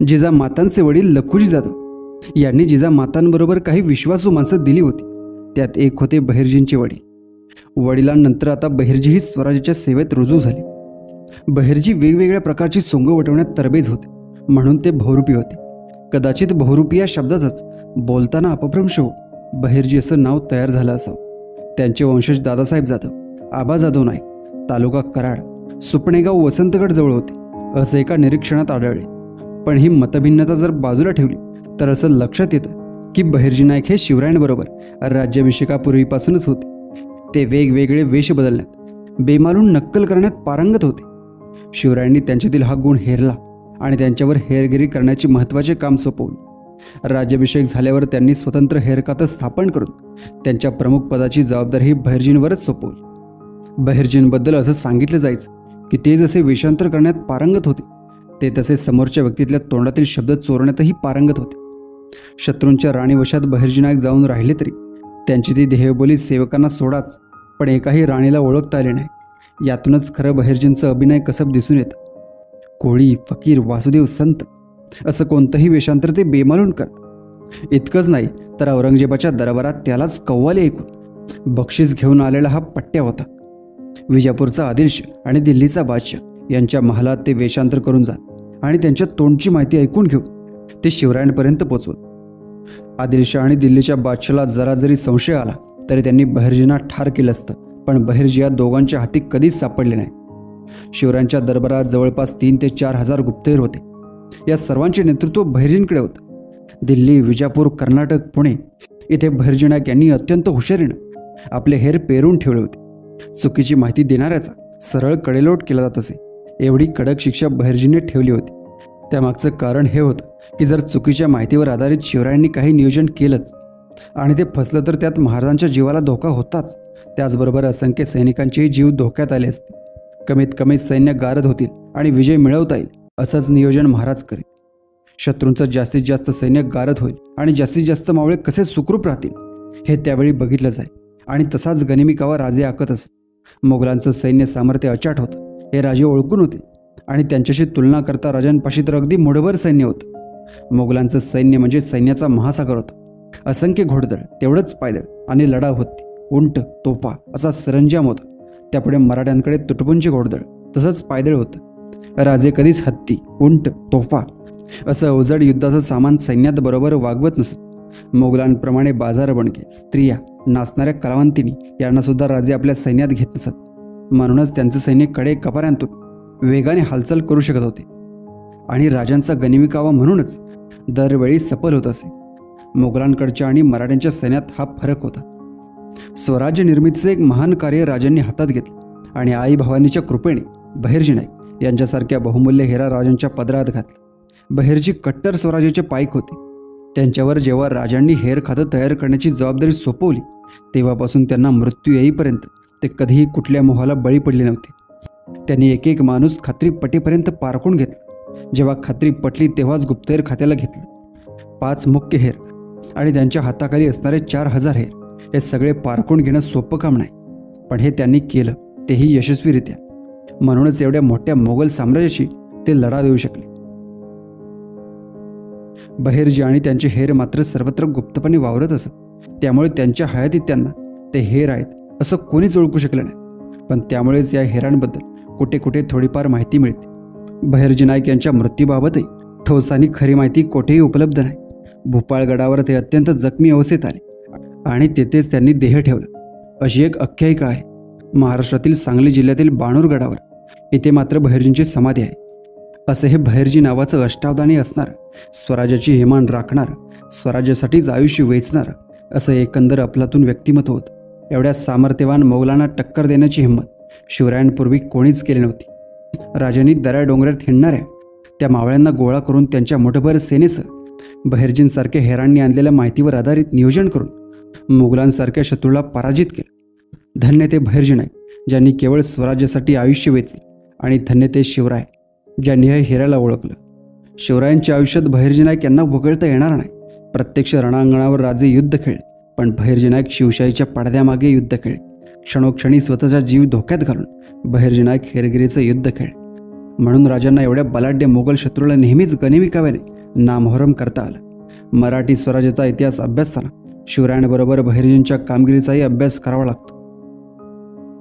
जिजामातांचे वडील लखुजी जाधव यांनी जिजामातांबरोबर काही विश्वासू माणसं दिली होती. त्यात एक होते बहिर्जींचे वडील. वडिलांनंतर आता बहिर्जीही स्वराज्याच्या सेवेत रुजू झाले. बहिर्जी वेगवेगळ्या प्रकारची सोंग वटवण्यात तरबेज होते, म्हणून ते बहुरूपी होते. कदाचित बहुरूपी या शब्दातच बोलताना अपभ्रंश होऊन बहिर्जी असं नाव तयार झालं असावं. त्यांचे वंशज दादासाहेब जाधव, आबा जाधव नाईक, तालुका कराड, सुपणेगाव वसंतगड जवळ होते असं एका निरीक्षणात आढळले. पण ही मतभिन्नता जर बाजूला ठेवली तर असं लक्षात येतं की बहिर्जी नाईक हे शिवरायांबरोबर राज्याभिषेकापूर्वीपासूनच होते. ते वेगवेगळे वेश बदलण्यात, बेमालून नक्कल करण्यात पारंगत होते. शिवरायांनी त्यांच्यातील हा गुण हेरला आणि त्यांच्यावर हेरगिरी करण्याचे महत्त्वाचे काम सोपवले. राज्याभिषेक झाल्यावर त्यांनी स्वतंत्र हेरखातं स्थापन करून त्यांच्या प्रमुख पदाची जबाबदारी बहिर्जींवरच सोपवली. बहिर्जींबद्दल असं सांगितलं जायचं की ते जसे वेषांतर करण्यात पारंगत होते, ते तसे समोरच्या व्यक्तीतल्या तोंडातील शब्द चोरण्यातही पारंगत होते. शत्रूंच्या राणीवशात बहिर्जी नाईक जाऊन राहिले तरी त्यांची ती देहबोली सेवकांना सोडाच, पण एकाही राणीला ओळखता आले नाही. यातूनच खरं बहिर्जींचं अभिनय कसब दिसून येतं. कोळी, फकीर, वासुदेव, संत असं कोणतंही वेषांतर ते बेमालून करत. इतकंच नाही तर औरंगजेबाच्या दरबारात त्यालाच कव्वाली ऐकून बक्षीस घेऊन आलेला हा पट्ट्या होता. विजापूरचा आदिलशाह आणि दिल्लीचा बादशाह यांच्या महालात ते वेषांतर करून जात आणि त्यांच्या तोंडची माहिती ऐकून घेऊन ते शिवरायांपर्यंत पोचवत. आदिलशाह आणि दिल्लीच्या बादशाला जरा जरी संशय आला तरी त्यांनी बहिर्जींना ठार केलं असतं, पण बहिर्जी या दोघांच्या हाती कधीच सापडले नाही. शिवरायांच्या दरबारात जवळपास 3,000 ते 4,000 गुप्तहेर होते. या सर्वांचे नेतृत्व बहिर्जींकडे होतं. दिल्ली, विजापूर, कर्नाटक, पुणे इथे बहिर्जी नाईक यांनी अत्यंत हुशारीनं आपले हेर पेरून ठेवले होते. चुकीची माहिती देणाऱ्याचा सरळ कडेलोट केला जात असे, एवढी कडक शिक्षा बहिर्जीने ठेवली होती. त्यामागचं कारण हे होतं की जर चुकीच्या माहितीवर आधारित शिवरायांनी काही नियोजन केलंच आणि ते फसलं तर त्यात महाराजांच्या जीवाला धोका होताच. त्याचबरोबर असंख्य सैनिकांचेही जीव धोक्यात आले असते. कमीत कमी सैन्य गारद होतील आणि विजय मिळवता येईल असंच नियोजन महाराज करीत. शत्रूंचं जास्तीत जास्त सैन्य गारद होईल आणि जास्तीत जास्त मावळे कसे सुखरूप राहतील हे त्यावेळी बघितलं जाईल आणि तसाच गनिमी कावा राजे आखत असत. मोगलांचं सैन्य सामर्थ्य अचाट होतं हे राजे ओळखून होते आणि त्यांच्याशी तुलना करता राजांपाशी तर अगदी मुठभर सैन्य होतं. मोगलांचं सैन्य म्हणजे सैन्याचा महासागर होता. असंख्य घोडदळ, तेवढंच पायदळ आणि लढाव होती. उंट, तोफा असा सरंजाम होता. त्यापुढे मराठ्यांकडे तुटपुंचे घोडदळ तसंच पायदळ होतं. राजे कधीच हत्ती, उंट, तोफा असं अवजड युद्धाचं सामान सैन्यात बरोबर वागवत नसत. मोगलांप्रमाणे बाजार बणके, स्त्रिया, नाचणाऱ्या कलावंतिनी यांना सुद्धा राजे आपल्या सैन्यात घेत नसत. म्हणूनच त्यांचं सैन्य कडे कपाऱ्यांतून वेगाने हालचाल करू शकत होते आणि राजांचा गनिमी कावा म्हणूनच दरवेळी सफल होत असे. मोगलांकडच्या आणि मराठ्यांच्या सैन्यात हा फरक होता. स्वराज्य निर्मितीचे एक महान कार्य राजांनी हातात घेतलं आणि आई भवानीच्या कृपेने बहिर्जी नाईक यांच्यासारख्या बहुमूल्य हेरा राजांच्या पदरात घातला. बहिर्जी कट्टर स्वराज्याचे पाईक होते. त्यांच्यावर जेव्हा राजांनी हेर खातं तयार करण्याची जबाबदारी सोपवली तेव्हापासून त्यांना मृत्यू येईपर्यंत ते कधीही कुठल्या मोहाला बळी पडले नव्हते. त्यांनी एक एक माणूस खात्री पटेपर्यंत पारखून घेतला. जेव्हा खात्री पटली तेव्हाच गुप्तहेर खात्याला घेतलं. 5 मुख्य हेर आणि त्यांच्या हाताखाली असणारे 4,000 हेर हे सगळे पारखून घेणं सोपं काम नाही, पण हे त्यांनी केलं, तेही यशस्वीरित्या. म्हणूनच एवढ्या मोठ्या मोगल साम्राज्याशी ते लढा देऊ शकले. बहिर्जी आणि त्यांचे हेर मात्र सर्वत्र गुप्तपणे वावरत असत. त्यामुळे त्यांच्या हयातीत त्यांना ते हेर आहेत असं कोणीच ओळखू शकलं नाही. पण त्यामुळेच या हेरांबद्दल कुठे कुठे थोडीफार माहिती मिळते. बहिर्जी नाईक यांच्या मृत्यूबाबतही ठोस आणि खरी माहिती कोठेही उपलब्ध नाही. भूपाळगडावर ते अत्यंत जखमी अवस्थेत आले आणि तेथेच त्यांनी देह ठेवला अशी एक आख्यायिका आहे. महाराष्ट्रातील सांगली जिल्ह्यातील बाणूर गडावर इथे मात्र बहिर्जींची समाधी आहे. असे हे बहिर्जी नावाचं अष्टावधानी असणारं, स्वराज्याची हेमान राखणारं, स्वराज्यासाठीच आयुष्य वेचणारं असं एकंदर अफलातून व्यक्तिमत्व होतं. एवढ्या सामर्थ्यवान मोगलांना टक्कर देण्याची हिंमत शिवरायांपूर्वी कोणीच केली नव्हती. राजांनी दऱ्या डोंगरात हिंडणाऱ्या त्या मावळ्यांना गोळा करून त्यांच्या मुठभर सेनेसह बहिर्जींसारख्या हेरांनी आणलेल्या माहितीवर आधारित नियोजन करून मोगलांसारख्या शत्रूला पराजित केलं. धन्य ते बहिर्जी नाईक ज्यांनी केवळ स्वराज्यासाठी आयुष्य वेचले आणि धन्य ते शिवराय ज्यांनी हे हेराला ओळखलं. शिवरायांच्या आयुष्यात बहिर्जी नाईक यांना वगळता येणार नाही. प्रत्यक्ष रणांगणावर राजे युद्ध खेळले, पण बहिर्जी नाईक शिवशाहीच्या पडद्यामागे युद्ध खेळले. क्षणोक्षणी स्वतःचा जीव धोक्यात घालून बहिर्जी नाईक हेरगिरीचं युद्ध खेळले. म्हणून राजांना एवढ्या बलाढ्य मोगल शत्रूला नेहमीच गनिमिकाव्याने नामोहरम करता आलं. मराठी स्वराज्याचा इतिहास अभ्यासताना शिवरायांबरोबर बहिर्जींच्या कामगिरीचाही अभ्यास करावा लागतो.